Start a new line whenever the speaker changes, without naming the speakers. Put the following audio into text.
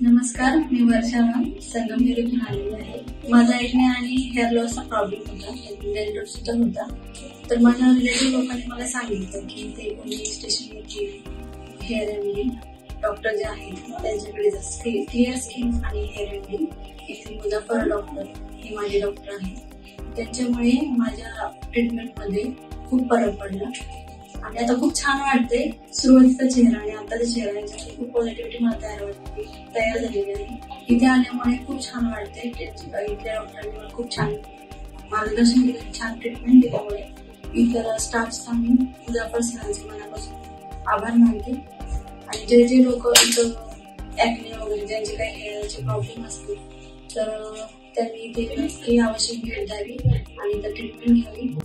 नमस्कार, मी वर्षा संगमनेरहून आलेली आहे. माझा एक्ने आणि हेअर लॉसचा प्रॉब्लेम होता, डेंड्रफ सुद्धा होता. तर माझ्या रिलेटिव्ह लोकांनी मला सांगितलं की ते पुणे स्टेशनवरती हेअर रेमेडी डॉक्टर जे आहेत त्यांच्याकडे क्लिअर स्किन आणि हेअर रेमेडी इथे मुझफ्फर डॉक्टर हे माझे डॉक्टर आहेत. त्यांच्यामुळे माझ्या ट्रीटमेंटमध्ये खूप फरक पडला आणि आता खूप छान वाटते. सुरुवातीचा चेहरा आणि आताचा चेहरा याच्यात खूप पॉझिटिव्हिटी मला तयार झालेली आहे. इथे आल्यामुळे खूप छान वाटते. इथल्या डॉक्टरांनी मला खूप छान मार्गदर्शन दिलं, छान ट्रीटमेंट दिल्यामुळे इतर स्टाफचा मी मुझफ्फर सरांचे मनापासून आभार मानते. आणि जे लोक इथं एक्ने वगैरे ज्यांचे काही हेअरचे प्रॉब्लेम असतील तर त्यांनी इथे नक्की आवश्यक भेट द्यावी आणि इथं ट्रीटमेंट घ्यावी.